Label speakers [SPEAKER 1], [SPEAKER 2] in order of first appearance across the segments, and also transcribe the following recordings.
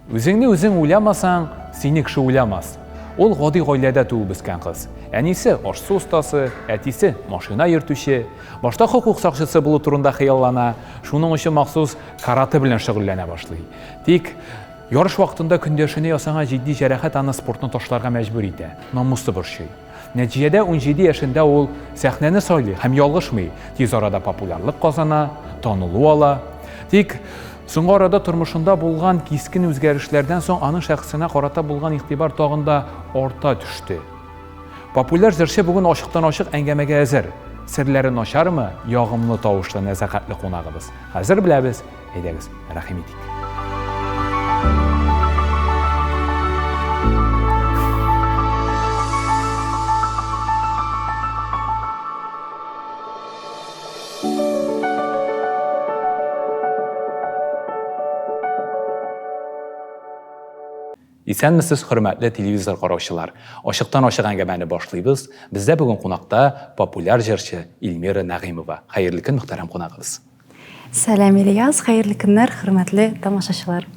[SPEAKER 1] Үзеңне үзең уйламасаң, сине кеше уйламас. Ул гади гаиләдә туып үскән кыз. Әнисе ашсу остасы, әтисе машина йөртүче, башта хокук сакчысы булу турында хыяллана, шуның өчен махсус карате белән шөгыльләнә башлый. Тик ярыш вакытында көндәшенә ясаган җитди җәрәхәт аны спортны ташларга мәҗбүр итә. Намуслы борчый. Нәтиҗәдә 17 яшендә ул сәхнәне сайлый һәм ялгышмый. Тиз арада популярлык казана, танылу ала. Тик соңгы арада тормышында булган кискен үзгәрешләрдән соң аның шәхсенә карата булган игътибар тагында арта төште. Популяр җырчы бүген ачыктан-ачык әңгәмәгә әзер. Серләре начармы, ягымлы тавышлы, нәзакәтле кунагыбыз. Хәзер беләбез, әйдәгез, рәхим итик. Исәнмесез, хөрмәтле телевизор караучылар. Ачыктан-ачык әңгәмәне башлыйбыз. Бездә бүген кунакта популяр җырчы Илмира Нәгыймова. Хәерле көн, мөхтәрәм кунагыбыз.
[SPEAKER 2] Сәлам, Ильяс, хәерле көннәр, хөрмәтле тамашачылар.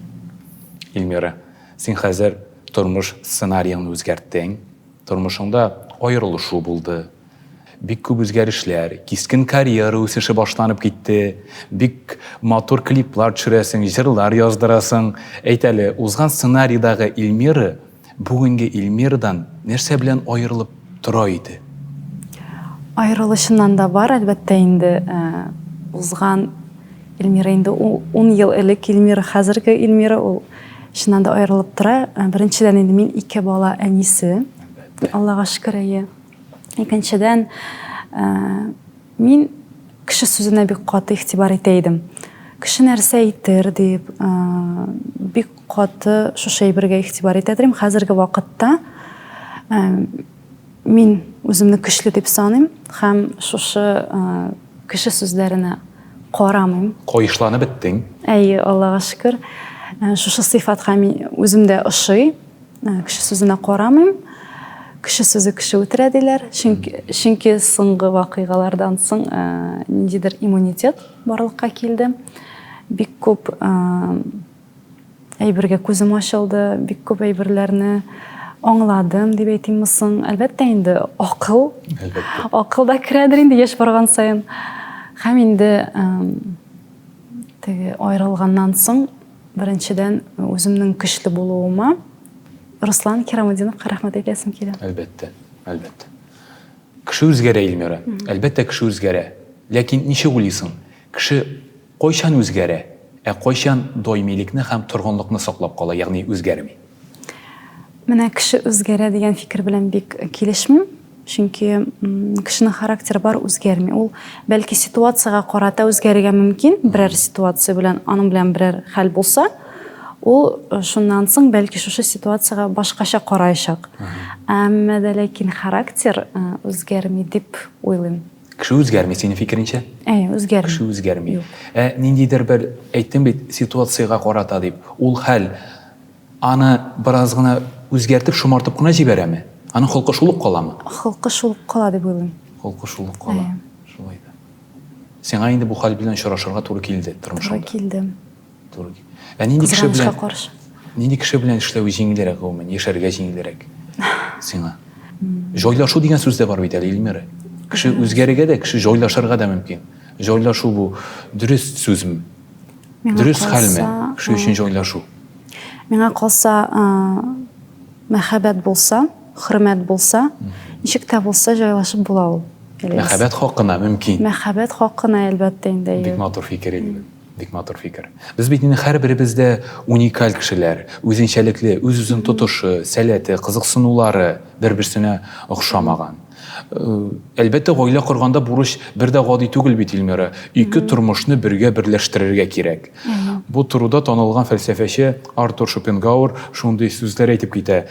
[SPEAKER 1] Илмира, син хәзер тормыш сценарийын үзгәрттең. Тормышыңда аерылышу булды. Бик күп үзгәрешләр, кискен карьера үсеше башланып китте. Бик матур клиплар төшерәсең, җырлар яздырасың. Әйт әле, узган сценарийдагы Илмира бүгенге Илмирадан нәрсә белән аерылып тора иде?
[SPEAKER 2] Аерылышыннан да бар, әлбәттә инде узган Илмира инде 10 ел элек Илмира, хәзерге Илмира ул шуннан да аерылып тора. Беренчедән инде мин 2 бала әнисе. Аллага шөкер. Икенчедән, мин кеше сүзенә бик каты игътибар итә идем. Кеше нәрсә әйтер дип, бик каты шушы әйбергә игътибар итә идем. Хәзерге вакытта мин үземне көчле дип саныйм һәм шушы кеше сүзләренә карамыйм.
[SPEAKER 1] Кайышланып беттең.
[SPEAKER 2] Әйе, Аллага шөкер. Шушы сыйфатка мин үземдә ошый. Кеше сүзенә карамыйм. Кеше сүзе кеше үтерә диләр. Чөнки соңгы вакыйгалардан соң ниндидер иммунитет барлыкка килде. Бик күп әйбергә күзем ачылды, бик күп әйберләрне аңладым дип әйтимме соң. Әлбәттә инде акыл. Акыл да керәдер инде яшь барган саен. Һәм инде теге аерылганнан соң беренчедән үземнең көчле булуыма Руслан Керамудиновка рәхмәт әйтәсем килә.
[SPEAKER 1] Әлбәттә, әлбәттә. Кеше үзгәрә, Илмира. Әлбәттә кеше үзгәрә. Ләкин ничек уйлыйсың? Кеше кайчан үзгәрә, кайчан даимилекне һәм торгынлыкны саклап кала, ягъни үзгәрми?
[SPEAKER 2] Менә кеше үзгәрә дигән фикер белән бик килешмим. Чөнки кешенең характеры бар, үзгәрми. Ул бәлки ситуацияга карата үзгәрергә мөмкин, берәр ситуация белән, аның белән берәр хәл булса, ул шуннан соң бәлки шушы ситуацияга башкача караячак. Әмма дә ләкин характер үзгәрми дип уйлыйм.
[SPEAKER 1] Кеше үзгәрми, синең фикереңчә?
[SPEAKER 2] Үзгәрми.
[SPEAKER 1] Кеше үзгәрми. Ниндидер бер әйттем бит, ситуацияга карата дип, ул хәл аны бераз гына үзгәртеп, шомартып кына җибәрәме? Аның холкы шул ук каламы?
[SPEAKER 2] Холкы шул ук кала дип уйлыйм.
[SPEAKER 1] Холкы шул ук кала. Шулай да. Сиңа инде бу хәл белән очрашырга туры килде тормышыңда.
[SPEAKER 2] Туры килде.
[SPEAKER 1] Туры. Нинди кеше белән эшләү җиңелрәк гомумән, яшәргә җиңелрәк сиңа? Җайлашу дигән сүз дә бар бит әле, Илмира. Кеше үзгәрергә дә, кеше җайлашырга да мөмкин. Җайлашу бу дөрес сүзме? Дөрес хәлме? Кеше өчен җайлашу.
[SPEAKER 2] Миңа калса, мәхәббәт булса, хөрмәт булса, ничек тә булса җайлашып була ул.
[SPEAKER 1] Мәхәббәт хакына мөмкин.
[SPEAKER 2] Мәхәббәт хакына әлбәттә инде.
[SPEAKER 1] Бик матур фикер инде. Бик матур фикер. Без бит инде һәрберебездә уникаль кешеләр, үзенчәлекле, үз-үзен тотышы, сәләте, кызыксынулары бер-берсенә охшамаган. Әлбәттә, гаилә корганда бурыч бер дә гади түгел бит, Илмира. Ике тормышны бергә берләштерергә кирәк. Бу турыда танылган фәлсәфәче Артур Шопенгауэр шундый сүзләр әйтеп китә.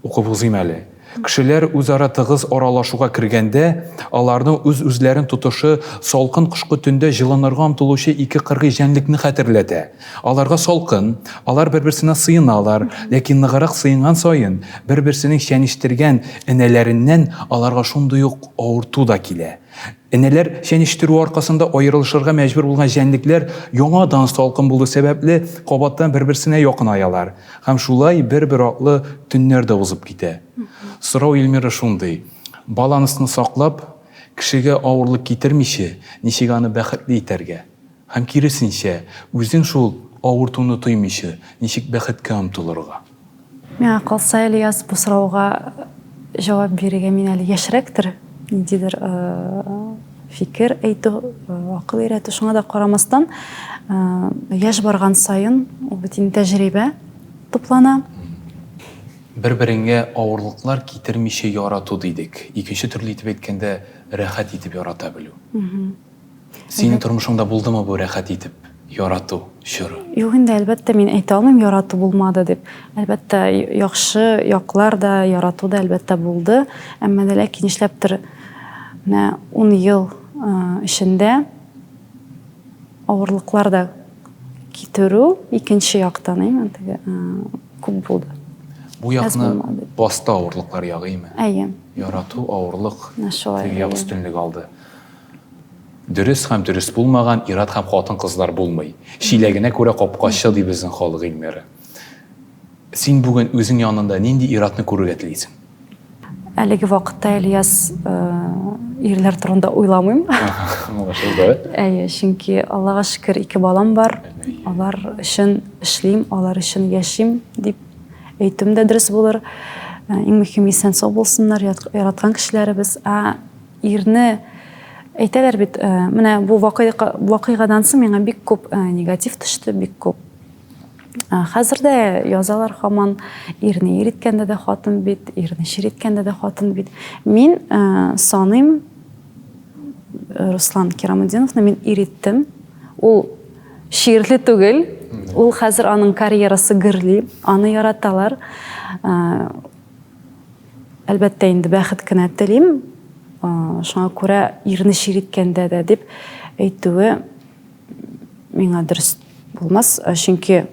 [SPEAKER 1] Укып узыйм әле. Кешеләр үзара тыгыз аралашуга кергәндә, аларның үз-үзләрен тотышы салкын кышкы төндә җылынырга омтылучы ике кыргый җәнлекне хәтерләтә. Аларга салкын, алар бер-берсенә сыйыналар, ләкин ныгырак сыйынган саен бер-берсенең чәнештергән энәләреннән аларга шундый ук авырту да килә. Энелер шәнештіру арқасында айырылышырға мәжбүр болған жәндіклер яңадан салқын булу сәбәпле кабаттан бер-берсенә якын аялар. Һәм шулай бер-бер атлы төннәр дә узып китә. Сорау Илмира шундый. Баланысны саклап, кешегә авырлык китермичә, ничек аны бәхетле итәргә? Һәм киресенчә, үзең шул авыртуны тоймыйча, ничек бәхеткә омтылырга?
[SPEAKER 2] Миңа калса, Ильяс, бу сорауга җавап бирергә мин әле яшьрәктер. Ниндидер фикер әйтү, акыл өйрәтү, шуңа да карамастан, яшь барган сайын ул бит инде тәҗрибә туплана.
[SPEAKER 1] Бер-береңгә авырлыклар китермичә ярату дидек. Икенче төрле итеп әйткәндә, рәхәт итеп ярата белү. Синең тормышыңда булдымы бу рәхәт итеп ярату чоры?
[SPEAKER 2] Юк, инде әлбәттә мин әйтә алмыйм ярату булмады дип. Әлбәттә яхшы яклар да, ярату да әлбәттә булды. Әмма дә ләкин нишләптер 10 ел эчендә авырлыклар да китерү икенче яктан күп булды.
[SPEAKER 1] Бу якны баста авырлыклар ягыймы?
[SPEAKER 2] Әйе.
[SPEAKER 1] Ярату, авырлык,
[SPEAKER 2] Шулай.
[SPEAKER 1] теге як өстенлек алды. Дөрес һәм дөрес булмаган ират һәм хатын-кызлар булмый. Шиләгенә күрә капкачы ди безнең халык Илмира. Син бүген үзең янында нинди иратны күрергә телисең?
[SPEAKER 2] Әлеге вакытта, Ильяс, ирләр турында уйламыйм. Әйе, чөнки Аллага шөкер 2 балам бар. Алар өчен эшлим, алар өчен яшим дип әйтүем дә дөрес булыр. Иң мөһим исән сау булсыннар, яраткан кешеләребез. Ирне әйтәләр бит, менә бу вакыйгадан соң миңа бик күп негатив төште, бик күп. Хәзер дә язалар һаман, ирне иреткәндә дә хатын бит, ирне шириткәндә дә хатын бит. Мин саныйм, Руслан Керамуддиновны мин ириттем. Ул ширле түгел, ул хәзер аның карьерасы гөрли, аны яраталар. Әлбәттә инде бәхет кенә телим. Шуңа күрә ирне шириткәндә дә дип әйтүе миңа дөрес булмас, чөнки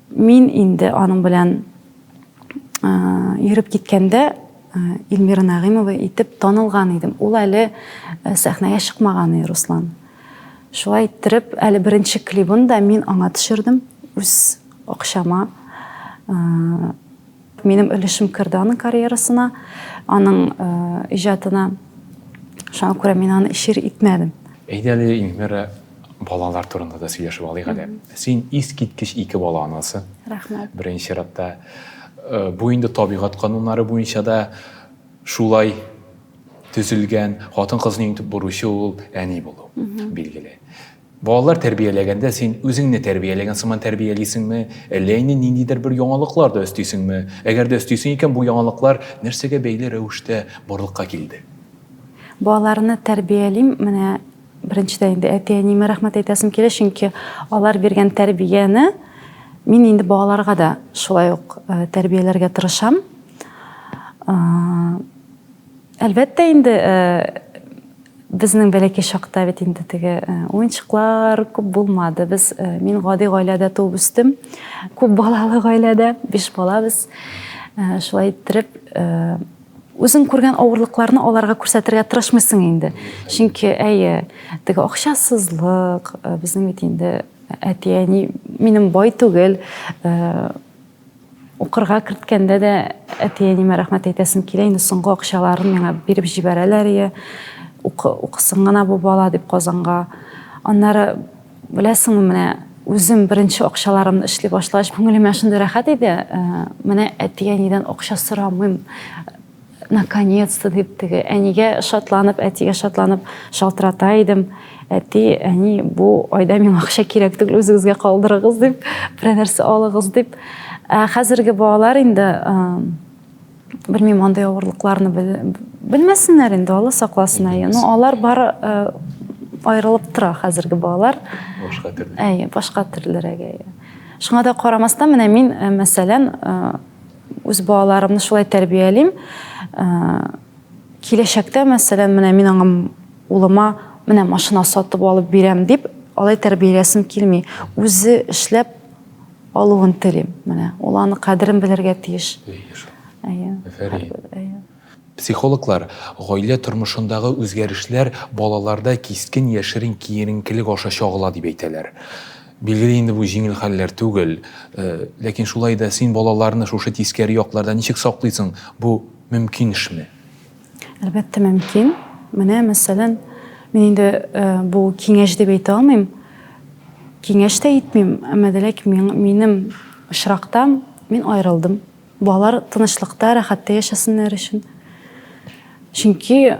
[SPEAKER 2] мин инде аның белән йөреп киткәндә Илмира Нәгыймова итеп танылган идем. Ул әле сәхнәгә чыкмаган иде, Руслан. Шулай иттереп, әле беренче клибын да мин аңа төшердем үз акчама. Минем өлешем керде аның карьерасына, аның иҗатына. Шуңа күрә мин аны эшир итмәдем.
[SPEAKER 1] Әйдә әле Илмира, балалар турында да сөйләшеп алыйк әле. Син искиткеч 2 бала анасы.
[SPEAKER 2] Рәхмәт.
[SPEAKER 1] Беренче чиратта бу инде табигать кануннары буенча да шулай төзелгән, хатын-кызны итеп буручы ул әни булу, билгеле. Балалар тәрбияләгәндә син үзеңне тәрбияләгән сыман тәрбиялисеңме, әллә инде ниндидер бер яңалыклар да өстисеңме? Әгәр дә өстисең икән, бу яңалыклар нәрсәгә бәйле рәвештә барлыкка килде?
[SPEAKER 2] Балаларны тәрбиялим, менә беренчедән инде әти-әниемә рәхмәт әйтәсем килә, чөнки алар биргән тәрбияне мин инде балаларга да шулай ук тәрбияләргә тырышам. Әлбәттә инде безнең бәләкәй чакта бит инде теге уенчыклар күп булмады. Мин гади гаиләдә туып үстем. Күп балалы гаиләдә, 5 балабыз. Шулай иттереп, үзең күргән авырлыкларны аларга күрсәтергә тырышмыйсың инде. Чөнки теге акчасызлык, безнең бит инде әти-әни минем бай түгел. Укырга керткәндә дә әти-әниемә рәхмәт әйтәсем килә, инде соңгы акчаларын миңа биреп җибәрәләр. Укысын гына бу бала дип Казанга. Аннары беләсеңме, менә үзем беренче акчаларымны эшли башлагач, күңелемә шундый рәхәт иде. Менә әти-әнидән акча сорамыйм. Наконец-то дип теге әнигә шатланып, әтигә шатланып шалтырата идем. Әти, әни, бу айда миңа акча кирәк түгел, үзегезгә калдырыгыз дип, бер нәрсә алыгыз дип. Хәзерге балалар инде белмим, андай авырлыкларны белмәсеннәр инде, Алла сакласын. Алар бары айрылып тора хәзерге балалар.
[SPEAKER 1] Башка төрле.
[SPEAKER 2] Башка төрлерәгә. Шуңа да карамастан, менә мин, мәсәлән, үз балаларымны шулай тәрбиялим. Киләчәктә, мәсәлән, менә мин аңа улыма менә машина сатып алып бирәм дип, алай тәрбияләсем килми. Үзе эшләп алуын телим. Менә ул аны кадерен белергә тиеш.
[SPEAKER 1] Психологлар гаилә тормышындагы үзгәрешләр балаларда кискен яшерен киеренкелек аша чагыла дип әйтәләр. Билгеле инде бу җиңел хәлләр түгел, ләкин шулай да син балаларны шушы тискәре якларда ничек саклыйсың? Бу мөмкин эшме?
[SPEAKER 2] Әлбәттә мөмкин. Менә мәсәлән, мин инде бу киңәш дип әйтә алмыйм. Киңәш тә итмим, әмма минем очракта мин аерылдым. Балалар тынычлыкта, рәхәттә яшәсеннәр өчен. Чөнки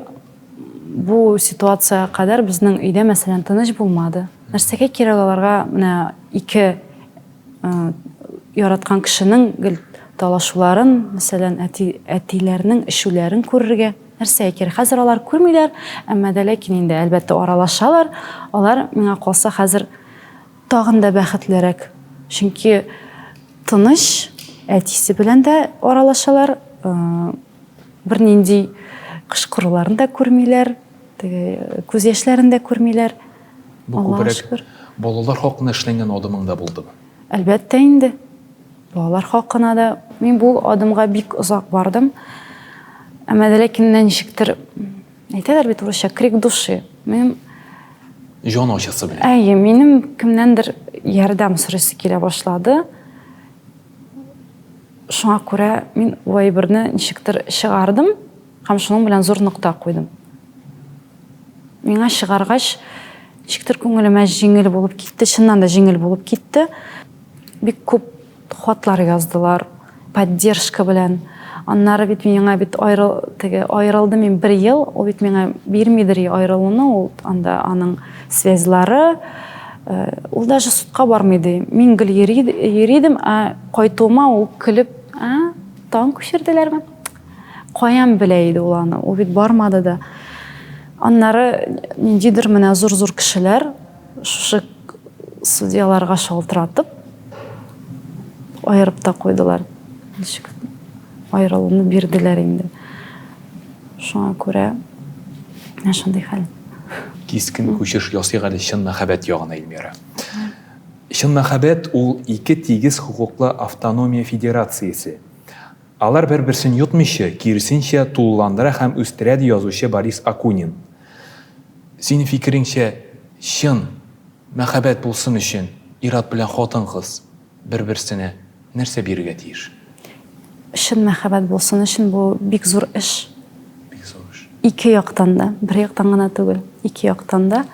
[SPEAKER 2] бу ситуация кадәр безнең өйдә мәсәлән тыныч булмады. Нәрсәгә кирәк аларга менә ике яраткан кешенең гел талашуларын, мәсәлән әтиләрнең эшүләрен күрергә. Нәрсәгә кирәк? Хәзер алар күрмиләр, әмма дә ләкин инде әлбәттә аралашалар. Алар миңа калса хәзер тагын да бәхетлерәк. Чөнки тыныч әтисе белән дә аралашалар. Бер нинди кышкыруларын да күрмиләр, күз яшьләрен дә күрмиләр.
[SPEAKER 1] Бу күбрәк балалар хакына эшләнгән адымың да булдымы?
[SPEAKER 2] Әлбәттә инде. Балалар хакына да мин бу адымга бик озак бардым. Әмма дә ләкин ничектер әйтәләр бит урысча крик души. Мин
[SPEAKER 1] Жон ачысы белән.
[SPEAKER 2] Әйе, минем кемнәндер ярдәм сорыйсы килә башлады. Шуңа күрә мин вайберне ничектер чыгардым һәм шуның белән зур нокта куйдым. Миңа чыгаргач ничектер күңелемә җиңел булып китте, чыннан да җиңел булып китте. Бик күп хатлар яздылар, поддержка белән. Аннары бит миңа бит аерылды мин 1 ел, ул бит миңа бирмидер аерылуны, ул анда аның связьлары, ул даже судка бармайды. Мин гел йөридем, кайтуыма ул көлеп, таң күчерделәрме? Каян белә иде ул аны, ул бит бармады да. Аннары ниндидер менә зур кешеләр шушы судьяларга шалтыратып аерып та куйдылар. Ничек аерылуны бирделәр инде. Шуңа күрә шундый хәл.
[SPEAKER 1] Кискен күчеш ясый әле чын мәхәббәт ягына Эльмира. Чын мәхәббәт ул ике тигез хукуклы автономия федерациясе. Алар бер-берсен йотмыйча, киресенчә тулыландыра һәм үстерә ди язучы Борис Акунин. Синең фикереңчә, чын мәхәббәт булсын өчен ир-ат белән хатын-кыз бер-берсенә нәрсә бирергә тиеш?
[SPEAKER 2] Чын мәхәббәт булсын өчен бу бик зур эш.
[SPEAKER 1] Бик зур эш.
[SPEAKER 2] Ике яктан да, бер яктан гына түгел, ике яктан да.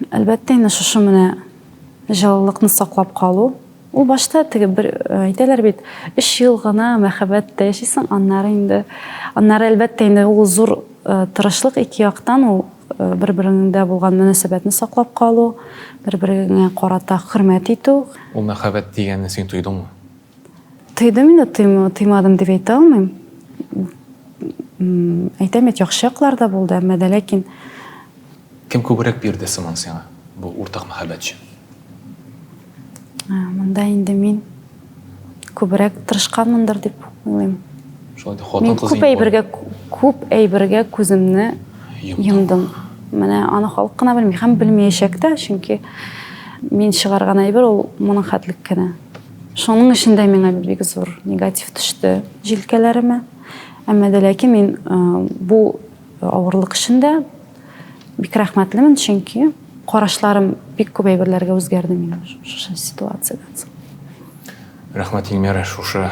[SPEAKER 2] Әлбәттә, инде шушы менә җылылыкны саклап калу. Ул башта бер әйтәләр бит, 3 ел гына мәхәббәттә яшисең, аннары әлбәттә инде ул зур тырышлык ике яктан, ул бер-береңдә булган мөнәсәбәтне саклап калу, бер-береңә карата хөрмәт итү.
[SPEAKER 1] Ул мәхәббәт дигәнне син тойдыңмы?
[SPEAKER 2] Тойдым инде, тоймадым дип әйтә алмыйм. Әйтәм бит, яхшы яклар да булды, әмма дә ләкин
[SPEAKER 1] Кем күбрәк бирде сыман сиңа бу уртак мәхәббәт өчен?
[SPEAKER 2] Монда инде мин күбрәк тырышканмындыр дип уйлыйм.
[SPEAKER 1] Шулай да
[SPEAKER 2] Мин
[SPEAKER 1] хатын-кыз
[SPEAKER 2] күп әйбергә күземне йомдым. Менә аны халык кына белми, һәм белмәячәк тә, чөнки мин чыгарган әйбер ул моның хәтлек кенә. Шуның өчен дә миңа бик зур негатив төште җилкәләремә. Әмма дә ләкин мин бу авырлык өчен бик рәхмәтлемен, чөнки карашларым бик күп әйберләргә үзгәрде минем шушы ситуациядән соң.
[SPEAKER 1] Рәхмәт Эльмира, шушы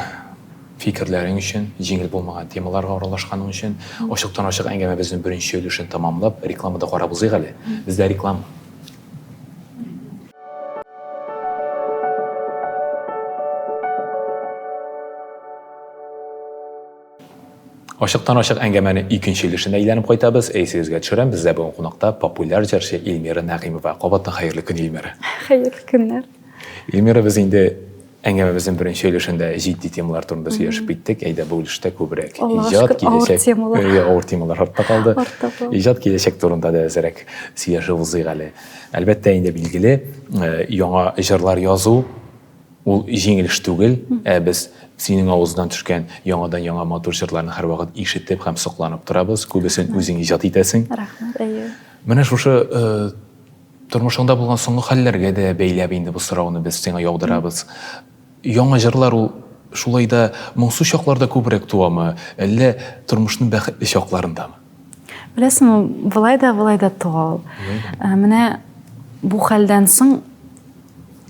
[SPEAKER 1] фикерләрең өчен, җиңел булмаган темаларга аралашканың өчен. Ачыктан-ачык әңгәмәбезнең беренче өлешен тамамлап, рекламада карап узыйк әле. Бездә реклама. Ачыктан-ачык әңгәмәне икенче өлешенә әйләнеп кайтабыз. Әйсегезгә төшерәм, бездә бүген кунакта популяр җырчы Эльмира Нәгыймова. Кабаттан хәерле көн, Эльмира.
[SPEAKER 2] Хәерле көннәр.
[SPEAKER 1] Эльмира, без инде әңгәмәбезнең беренче өлешендә җитди темалар турында сөйләшеп киттек. Әйдә бу өлештә күбрәк иҗат, киләчәк, авыр темалар артта калды. Иҗат, киләчәк турында да әзрәк сөйләшеп узыйк әле. Әлбәттә, инде билгеле, яңа җырлар язу ул җиңел эш түгел. Без синең авыздан төшкән яңадан-яңа матур җырларны һәрвакыт ишетеп һәм сокланып торабыз. Күбесен үзең иҗат итәсең.
[SPEAKER 2] Рәхмәт, әйе.
[SPEAKER 1] Менә шушы тормышыңда булган соңгы хәлләргә дә бәйләп инде бу сорауны без сиңа яудырабыз. Яңа җырлар ул шулай да моңсу чакларда күбрәк туамы, әллә тормышның бәхетле чакларындамы?
[SPEAKER 2] Беләсеңме, былай да туа ул. Менә бу хәлдән соң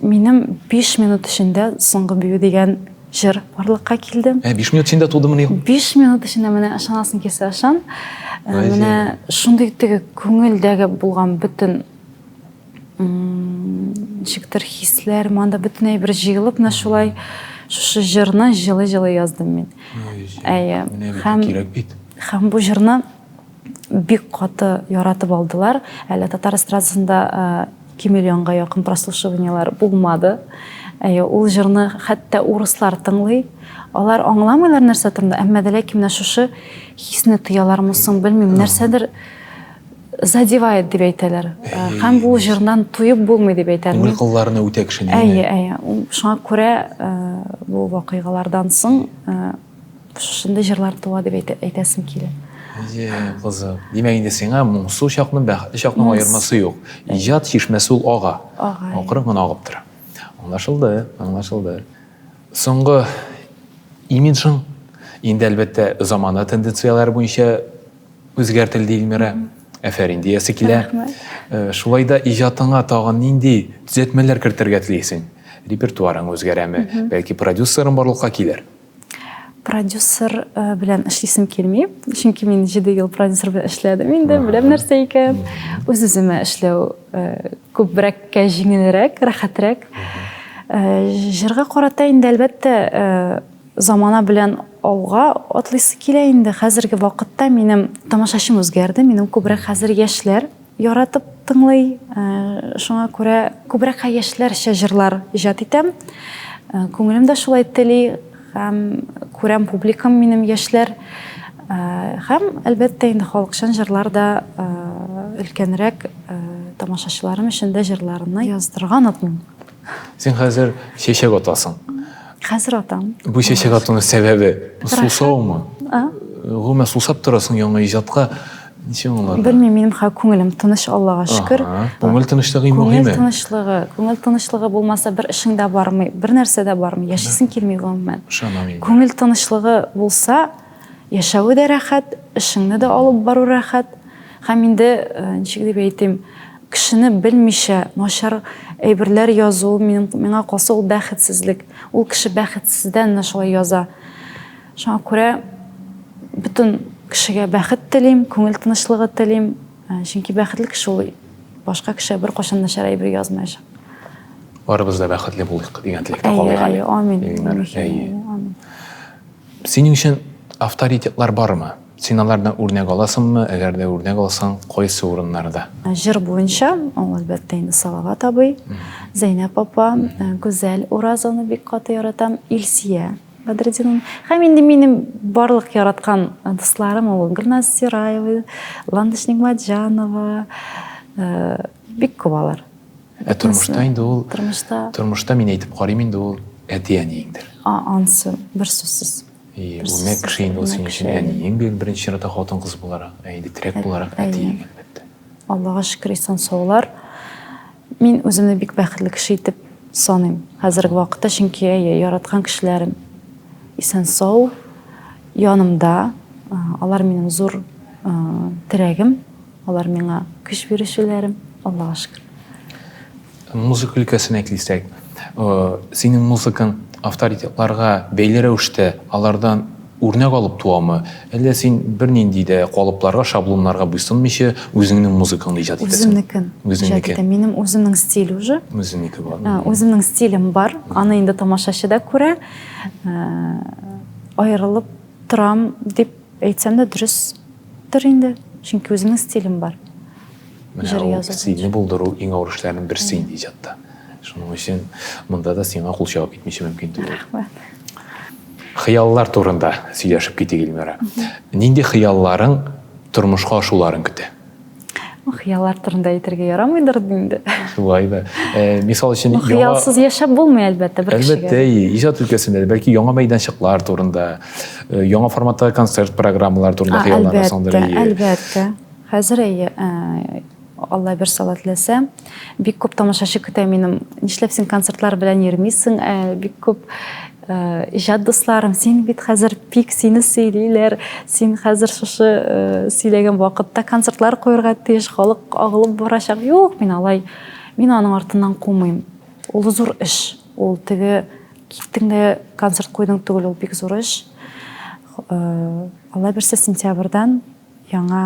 [SPEAKER 2] минем 5 минут эчендә соңгы бию дигән җыр барлыкка килде.
[SPEAKER 1] 5 минут içinde тудымы ни?
[SPEAKER 2] 5 минут эчендә менә ышанасың килсә ышан. Менә шундый теге күңелдәге булган бүтән ничектер хисләр, манда бөтенләй бер җыелып, менә шулай шушы җырны җылы яздым мин. Әйе. Һәм бу җырны бик каты яратып алдылар. Әле татар эстрадасында 2 миллионга якын прослушиваниелар булмады. Ул җырны хәтта урыслар тыңлый. Алар аңламыйлар нәрсә турында, әмма дә ләкин менә шушы хисне тоялармы соң, белмим, нәрсәдер задевает дип әйтәләр. Һәм бу җырдан туеп булмый дип әйтәләр.
[SPEAKER 1] Күңел кылларына үтә кешене.
[SPEAKER 2] Әйе. Шуңа күрә бу вакыйгалардан соң шундый җырлар туа дип әйтәсем килә.
[SPEAKER 1] Кызым, димәк инде сиңа моңсу чакның бәхетле чакның аермасы юк. Иҗат чишмәсе ул ага. Акрын гына агып тора. Аңлашылды. Соңгы имиджың инде әлбәттә замана тенденциялары буенча үзгәртелде Илмира. Әфәрин диясе килә. Шулай да иҗатыңа тагын нинди төзәтмәләр кертергә телисең? Репертуарың үзгәрәме? Бәлки продюсерың барлыкка килер?
[SPEAKER 2] Продюсер белән эшлисем килми, чөнки мин 7 ел продюсер белән эшләдем инде, беләм нәрсә икән. Үз-үземә эшләү күбрәккә җиңелрәк, рәхәтрәк. Җырга карата инде әлбәттә замана белән алга атлыйсы килә инде. Хәзерге вакытта минем тамашачым үзгәрде, минем күбрәк хәзер яшьләр яратып тыңлый. Шуңа күрә күбрәк яшьләрчә җырлар иҗат итәм. Күңелем дә шулай тели. Һәм күрәм публикам минем яшьләр. Һәм әлбәттә инде халыкчан җырлар да өлкәнрәк тамашачыларым өчен дә җырларны яздырган атмын.
[SPEAKER 1] Син хәзер чәчәк атасың.
[SPEAKER 2] Хәзер атам.
[SPEAKER 1] Бу чәчәк атуның сәбәбе сусаумы? Гомә сусап торасың яңа иҗатка. Ничек аңлар?
[SPEAKER 2] Белмим, минем күңелем тыныч, Аллага шөкер.
[SPEAKER 1] Күңел тынычлыгы мөһим.
[SPEAKER 2] Күңел тынычлыгы булмаса бер эшең дә бармый, бер нәрсә дә бармый, яшисең килми гомумән. Күңел тынычлыгы булса, яшәү дә рәхәт, эшеңне дә алып бару рәхәт. Һәм инде ничек дип әйтим, кешене белмичә начар әйберләр язу миңа калса ул бәхетсезлек. Ул кеше бәхетсездән шулай яза. Шуңа күрә бүтән кешегә бәхет телим, күңел тынычлыгы телим. Чөнки бәхетле кеше ул башка кеше бер кашан начар әйбер язмаячак.
[SPEAKER 1] Барыбыз да бәхетле булыйк дигән теләктә калыйк.
[SPEAKER 2] Амин.
[SPEAKER 1] Синең өчен авторитетлар бармы? Син алардан үрнәк аласыңмы? Әгәр дә үрнәк алсаң, кайсы урыннарда?
[SPEAKER 2] Җыр буенча, әлбәттә инде Салават абый, Зәйнәп апа, Гүзәл Уразовны бик каты яратам, Илсия Бадретдинова. Һәм инде минем барлык яраткан дусларым ул Гөлназ Сираева, Ландыш Нигъмәтҗанова, бик күп алар.
[SPEAKER 1] Тормышта инде ул.
[SPEAKER 2] Тормышта
[SPEAKER 1] мин әйтеп карыйм инде ул әтиәниеңдер.
[SPEAKER 2] Ансы бер сүзсез.
[SPEAKER 1] Ул мәк кеше инде ул синең өчен әниең беренче чиратта хатын-кыз буларак, инде терәк буларак әтиең әлбәттә.
[SPEAKER 2] Аллага шөкер исән саулар. Мин үземне бик бәхетле кеше итеп саныйм хәзерге вакытта, чөнки яраткан кешеләрем исән сау янымда. Алар минем зур терәгем, алар миңа көч бирүчеләрем. Аллага шөкер.
[SPEAKER 1] Музыка өлкәсенә килсәк, синең музыкаң авторитетларга бәйле рәвештә алардан үрнәк алып туамы? Әллә син бернинди дә калыпларга, шаблоннарга буйсынмыйча үзеңнең музыкаңны иҗат итәсең? Үземнекен.
[SPEAKER 2] Минем үземнең стиль уже.
[SPEAKER 1] Үзеңнеке бар.
[SPEAKER 2] Үземнең стилем бар. Аны инде тамашачы да күрә. Аерылып торам дип әйтсәм дә дөрестер инде. Чөнки үземнең стилем бар.
[SPEAKER 1] Стильне булдыру иң авыр эшләрнең берсе инде иҗатта. Шуның өчен монда да сиңа кул чабып китмичә мөмкин түгел. Хыяллар турында сөйләшеп китик, Илмира. Нинди хыялларың тормышка ашуларын көтә?
[SPEAKER 2] Хыяллар турында әйтергә ярамыйдыр инде.
[SPEAKER 1] Шулай да. Мисал өчен
[SPEAKER 2] хыялсыз яшәп булмый әлбәттә бер кешегә.
[SPEAKER 1] Әлбәттә, иҗат өлкәсендә бәлки яңа мәйданчыклар турында, яңа форматта концерт программалар турында хыяллар сандыры.
[SPEAKER 2] Әлбәттә. Хәзер Алла бер сала теләсә. Бик күп тамашачы көтә минем. Нишләп син концертлар белән йөрмисең? Бик күп иҗат дусларым, син бит хәзер пик сине сөйлиләр, син хәзер шушы сөйләгән вакытта концертлар куярга тиеш, халык агылып барачак. Юк, мин алай, мин аның артыннан кумыйм. Ул зур эш. Ул теге киттең дә концерт куйдың түгел, ул бик зур эш. Алла берсе сентябрьдән яңа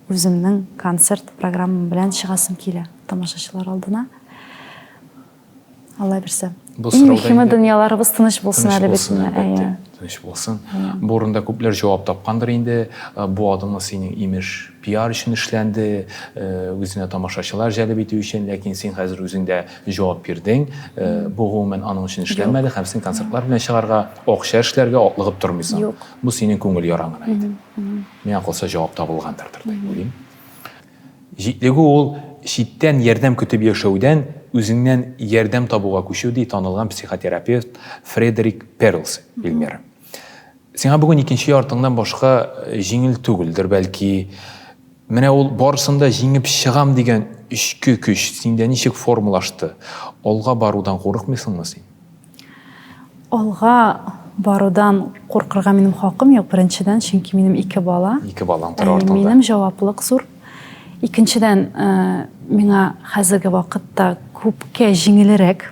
[SPEAKER 2] үземнең концерт программам белән чыгасым килә тамашачылар алдына. Алла берсе. Мөһиме дөньяларыбыз тыныч булсын әле бит.
[SPEAKER 1] Тыныч булсын. Бу урында күпләр җавап тапкандыр инде. Бу адымы синең имеш пиар өчен эшләнде, үзенә тамашачылар җәлеп итү өчен, ләкин син хәзер үзеңдә җавап бирдең. Бу гомумән аның өчен эшләнмәде, һәм син концертлар белән чыгарга, акча эшләргә атлыгып тормыйсың. Бу синең күңел яраңын әйтә. Миңа калса җавап табылгандыр дип уйлыйм. Җитлеге ул читтән ярдәм көтеп яшәүдән үзеңнән ярдәм табуга күчү ди танылган психотерапевт Фредерик Перлс Эльмира. Сиңа бүген икенче яртыңдан башка җиңел түгелдер бәлки. Менә ул барысында җиңеп чыгам дигән эчке көч синдә ничек формалашты? Алга барудан курыкмыйсыңмы син?
[SPEAKER 2] Алга барудан куркырга минем хакым юк, беренчедән, чөнки минем 2 бала.
[SPEAKER 1] 2 балаң тора артында.
[SPEAKER 2] Минем җаваплык зур. Икенчедән, миңа хәзерге вакытта күпкә җиңелрәк,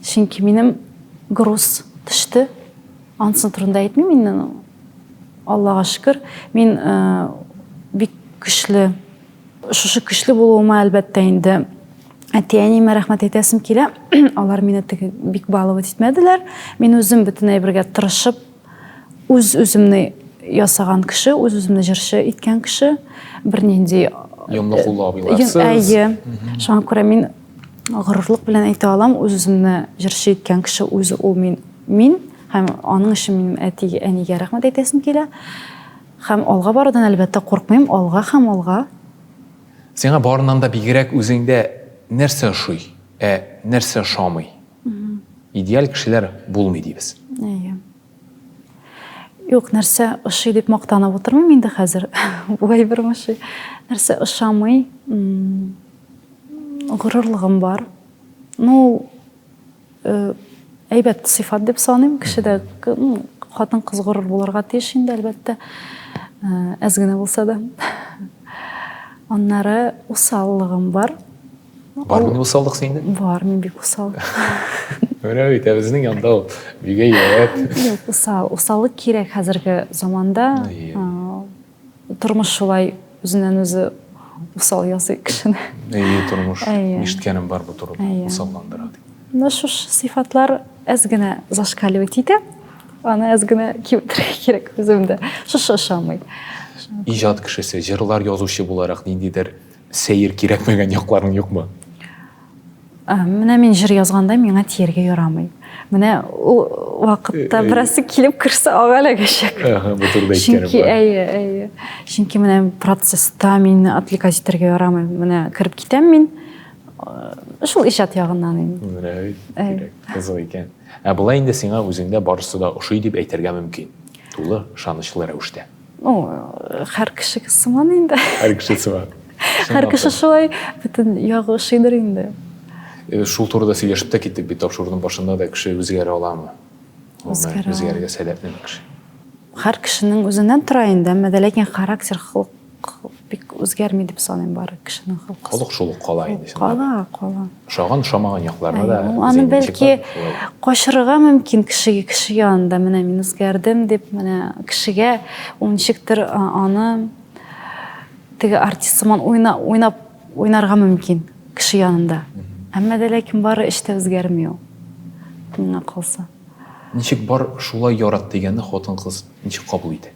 [SPEAKER 2] чөнки минем груз төште. Ансын турында әйтмим инде. Аллага шөкер, мин бик көчле, шушы көчле булуыма әлбәттә инде әти-әниемә рәхмәт әйтәсем килә. Алар мине бик балават итмәделәр. Мин үзем бөтенләй бергә тырышып, үземне ясаган кеше, үземне җырчы иткән кеше, бернинди
[SPEAKER 1] Йомлы куллы абыйларсыз.
[SPEAKER 2] Әйе. Шуңа күрә мин горурлык белән әйтә алам, үземне җырчы иткән кеше үзе ул мин, һәм аның өчен минем әти-әнигә рәхмәт әйтәсем килә. Һәм алга барудан әлбәттә куркмыйм, алга.
[SPEAKER 1] Сиңа барыннан да бигрәк үзеңдә нәрсә ошый, нәрсә ошамый? Идеаль кешеләр булмый дибез.
[SPEAKER 2] Әйе. Юк, нәрсә ошый дип мактанып утырмыйм инде хәзер. Бугай бер ошый. Нәрсә ошамый? Горурлыгым бар. Ну, әйбәт сыйфат дип саныйм. Кешедә хатын-кыз горур булырга тиеш инде, әлбәттә. Әз генә булса да. Аннары усаллыгым бар.
[SPEAKER 1] Бармы усаллык синдә?
[SPEAKER 2] Бар, мин бик усал.
[SPEAKER 1] Менә бит безнең янда ул бигә ят.
[SPEAKER 2] Юк, усаллык кирәк хәзерге заманда. Тормыш шулай үзеннән үзе усал ясый кешене.
[SPEAKER 1] Тормыш ишеткәнем бар бу турыда усалландыра ди.
[SPEAKER 2] Ну шу сыйфатлар әз генә зашкаливать итә. Аны әз генә китерергә кирәк үземдә. Шушы ошамый.
[SPEAKER 1] Иҗат кешесе, җырлар язучы буларак ниндидер сәер кирәкмәгән якларың юкмы?
[SPEAKER 2] Менә мин җыр язганда миңа тиергә ярамый. Менә ул вакытта берәрсе килеп керсә агаләгәчәк.
[SPEAKER 1] Бу турыда әйткәнем бар.
[SPEAKER 2] Әйе. Чөнки менә процесста мин отвлекать итәргә ярамый. Менә кирип китәм мин. Шул иҗат ягыннан инде.
[SPEAKER 1] Менә кызык икән. Булай инде сиңа үзеңдә барысы да ошый дип әйтергә мөмкин. Тулы ышанычлы рәвештә.
[SPEAKER 2] Һәр кеше сыман инде.
[SPEAKER 1] Һәр кеше сыман.
[SPEAKER 2] Һәр кеше шулай бөтен ягы ошыйдыр инде.
[SPEAKER 1] Шул турыда сөйләшеп тә киттек бит тапшыруның башында да кеше үзгәрә аламы? Үзгәрергә сәләтлеме кеше?
[SPEAKER 2] Һәр кешенең үзеннән тора инде, ләкин характер, холык бик үзгәрми дип саныйм бар кешенең холкы.
[SPEAKER 1] Холык шул кала инде.
[SPEAKER 2] Кала.
[SPEAKER 1] Ошаган якларны да.
[SPEAKER 2] Аны бәлки качырырга мөмкин кеше янында. Менә мин үзгәрдем дип, менә кешегә ничектер аны теге артистман уйнарга мөмкин кеше янында. Әмма дә ләкин бары эштә үзгәрми ул. Миңа калса.
[SPEAKER 1] Ничек бар шулай ярат дигәнне хатын-кыз ничек кабул итә?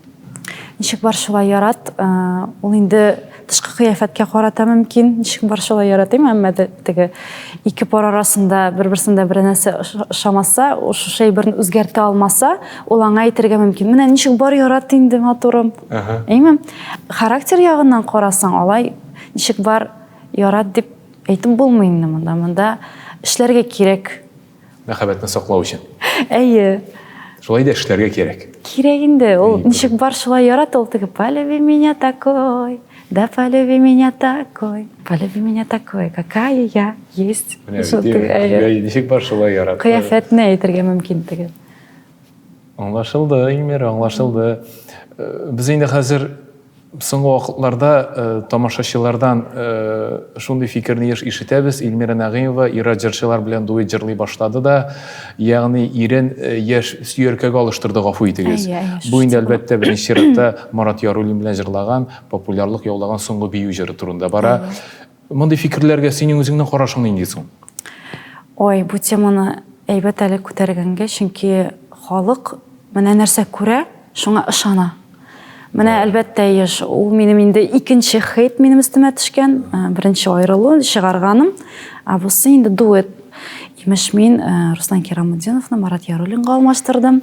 [SPEAKER 2] Ничек бар шулай ярат? Ул инде тышкы кыяфәткә карата мөмкин. Ничек бар шулай яратыйм, әмма дә теге ике пар арасында бер-берсендә бер нәрсә ошамаса, ошо шей берне үзгәртә алмаса, ул аңа әйтергә мөмкин. Менә ничек бар ярат инде матурым. Әйме? Характер ягыннан карасаң, алай ничек бар ярат дип әйтеп булмый инде монда. Монда эшләргә кирәк.
[SPEAKER 1] Мәхәббәтне саклау өчен.
[SPEAKER 2] Әйе.
[SPEAKER 1] Шулай да эшләргә кирәк.
[SPEAKER 2] Кирәк инде. Ул ничек бар шулай ярат, ул теге полюби меня такой, да полюби меня такой, полюби меня такой, какая я есть.
[SPEAKER 1] Ничек бар шулай яратты.
[SPEAKER 2] Кыяфәтне әйтергә мөмкин түгел.
[SPEAKER 1] Аңлашылды, Илмира, аңлашылды. Біз енді қазір соңғы вакытларда тамашачылардан шундый фикерне ишетәбез. Илмира Нәгыймова ира җырчылар белән дуэт җырлый башлады да, ягъни ирен яшь сөйәркәгә алыштырды, гафу итегез. Бу инде әлбәттә беренче чиратта Марат Яруллин белән җырлаган, популярлык яулаган соңгы бию җыры турында бара. Мондый фикерләргә синең үзеңнең карашың нинди соң?
[SPEAKER 2] Ой, бу теманы әйбәт әле күтәргәнгә, чөнки халык менә нәрсә күрә, шуңа ышана. Менә әлбәттә яш, ул минем инде икенче хейт минем өстемә төшкән, беренче аерылу чыгарганым, бусы инде дуэт. Имеш мин Руслан Керамуддиновны Марат Яруллинга алмаштырдым.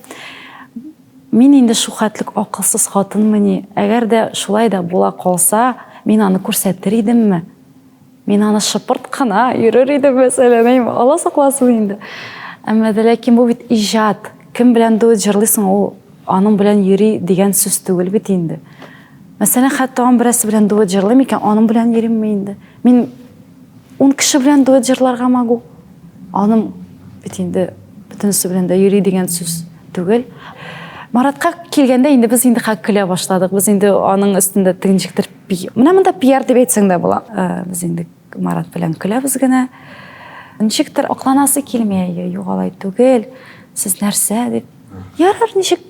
[SPEAKER 2] Мин инде шу хәтлек акылсыз хатынмыни. Әгәр дә шулай да була калса, мин аны күрсәтер идемме? Мин аны шыпырт кына йөрер идем мәсәлән, Алла сакласын инде. Әмма ләкин бу бит иҗат. Кем белән дуэт җырлыйсың, ул аның белән йөри дигән сүз түгел бит инде. Мәсәлән, хәтта ан берсе белән дуэт җырлыйм икән, аның белән йөримме инде? Мин 10 кеше белән дуэт җырларга магу. Аның бит инде бөтенесе белән дә йөри дигән сүз түгел. Маратка килгәндә инде без инде көлә башладык. Без инде аның өстендә тигенчектер менә монда пиар дип әйтсәң дә була. Без инде Марат белән көләбез генә. Ничектер акланасы килмәй, югалай түгел. Сез нәрсә дип. Ярар, ничек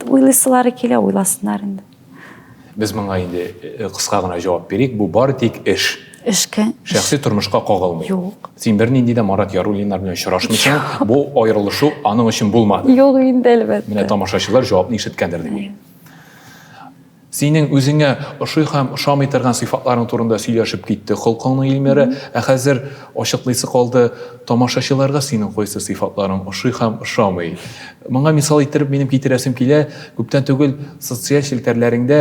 [SPEAKER 2] уйлыйсылары килә, уйласыннар инде.
[SPEAKER 1] Без моңа инде кыска гына җавап бирик. Бу бары тик эш.
[SPEAKER 2] Эшкә.
[SPEAKER 1] Шәхси тормышка кагылмый.
[SPEAKER 2] Юк.
[SPEAKER 1] Син бернинди дә Марат Яруллиннар белән очрашмыйсың. Бу аерылышу аның өчен булмады.
[SPEAKER 2] Юк инде әлбәттә.
[SPEAKER 1] Менә тамашачылар җавапны ишеткәндер дип. Синең үзеңә ошый һәм ошамый торган сыйфатларың турында сөйләшеп китте Холкыңның Илмира, ә хәзер ачыклыйсы калды тамашачыларга синең кайсы сыйфатларың ошый һәм ошамый. Моңа мисал иттереп минем китерәсем килә, күптән түгел социаль челтәрләреңдә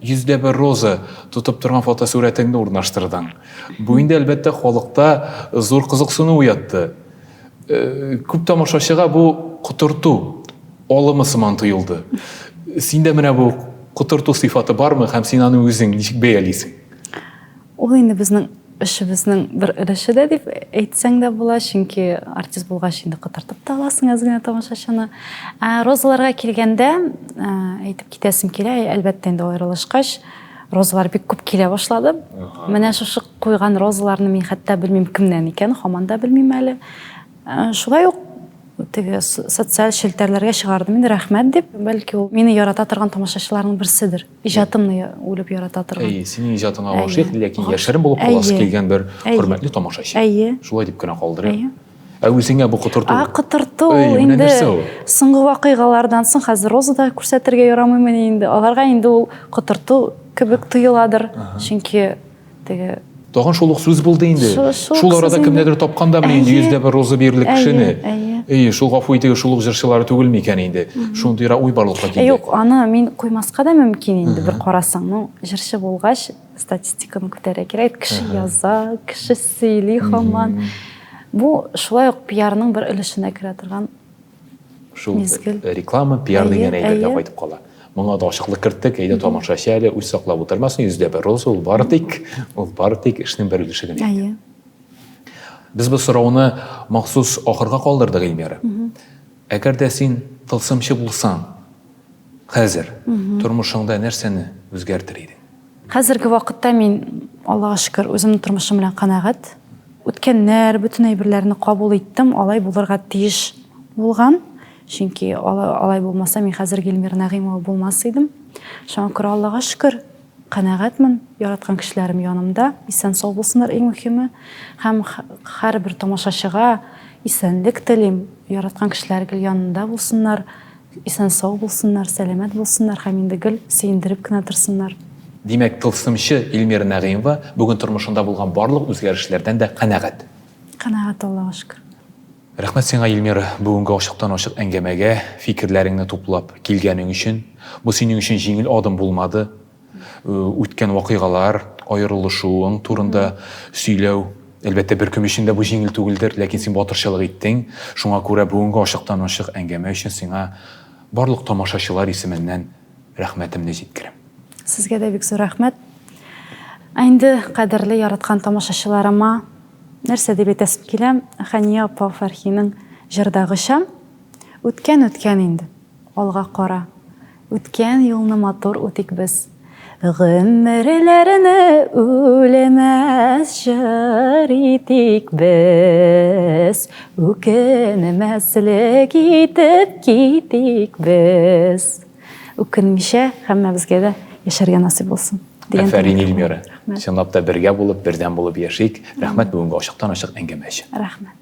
[SPEAKER 1] 101 роза тутып торган фотосурәтеңне урнаштырдың. Бу инде әлбәттә халыкта зур кызыксыну уятты. Күп тамашачыга бу котырту алымы сыман тоелды. Синдә менә бу котырту сыйфаты бармы һәм син аны үзең ничек бәялисең?
[SPEAKER 2] Ул инде безнең эшебезнең бер өлеше дә дип әйтсәң дә була, чөнки артист булгач инде котыртып та аласың әзгенә тамашачыны. Розаларга килгәндә әйтеп китәсем килә, әлбәттә инде аерылышкач розалар бик күп килә башлады. Менә шушы куйган розаларны мин хәтта белмим кемнән икән, һаман да белмим әле. Шулай ук теге социаль челтәрләргә чыгардым инде, рәхмәт дип, бәлки ул мине ярата торган тамашачыларның берседер. Иҗатымны үлеп ярата торган.
[SPEAKER 1] Синең иҗатыңа гашыйк, ләкин яшерен булып каласы килгән бер хөрмәтле тамашачы. Шулай дип кенә калдырып. Үзеңә бу котырту.
[SPEAKER 2] Котырту инде соңгы вакыйгалардан соң хәзер розада күрсәтергә ярамыймы инде. Аларга инде ул котырту кебек тоеладыр. Чөнки теге
[SPEAKER 1] Тагын шул ук сүз булды инде. Шул арада кемнедер тапканда менә инде 101 роза бирелек кешене. Шул гафу итеге шул ук җырчылары түгел микән инде. Шундый уй барлыкка килде.
[SPEAKER 2] Юк, аны мин куймаска да мөмкин инде бер карасаң. Ну, җырчы булгач статистиканы күтәрә кирәк. Кеше яза, кеше сөйли һаман. Бу шулай ук пиарның бер өлешенә керә торган.
[SPEAKER 1] Шул реклама, пиар дигән әйбергә кайтып кала. Моңа да ачыклык керттек, әйдә тамашачы әле үз саклап утырмасын, 101 роза ул бары тик эшнең бер өлеше генә. Без бу сорауны махсус ахырга калдырдык, Илмира. Әгәр дә син тылсымчы булсаң, хәзер тормышыңда нәрсәне үзгәртер идең?
[SPEAKER 2] Хәзерге вакытта мин, Аллага шөкер, үземнең тормышым белән канәгать. Үткәннәр, бөтен әйберләрне кабул иттем, алай булырга тиеш булган. Чөнки алай булмаса, мин хәзер Илмира Нәгыймова булмас идем. Шуңа күрә Аллага шөкер, канәгатьмен, яраткан кешеләрем янымда, исән сау булсыннар, иң мөһиме. Һәм һәрбер тамашачыга исәнлек телим, яраткан кешеләр янында булсыннар, исән сау булсыннар, сәламәт булсыннар һәм инде гел сөендереп кенә торсыннар.
[SPEAKER 1] Димәк, тылсымчы Илмира Нәгыймова бүген тормышында булган барлык үзгәрешләрдән дә канәгать.
[SPEAKER 2] Канәгать, Аллага шөкер.
[SPEAKER 1] Рәхмәт сиңа, Илмира, бүгенге ачыктан-ачык әңгәмәгә, фикерләреңне туплап килгәнең өчен. Бу синең өчен җиңел адым булмады. Үткән вакыйгалар, аерылышуың турында сөйләү, әлбәттә бер кем өчен дә бу җиңел түгелдер, ләкин син батырчылык иттең. Шуңа күрә бүгенге ачыктан-ачык әңгәмә өчен сиңа барлык тамашачылар исеменнән рәхмәтемне җиткерәм.
[SPEAKER 2] Сезгә дә бик зур рәхмәт. Инде кадерле яраткан тамашачыларыма нәрсә дип әйтәсем килә, Хәния апа Фәрхинең җырдагыча үткән инде. Алга кара. Үткән юлны матур үтик без. Гомерләрне үлемәс җыр итик без. Үкенмәслек итеп китик без. Үкенмичә һәммәбезгә дә яшәргә насыйп булсын.
[SPEAKER 1] Афәрин Илмира. Чынлап та бергә булып, бердәм булып яшик. Рәхмәт бүгенге ачыктан ачык әңгәмә өчен.
[SPEAKER 2] Рәхмәт.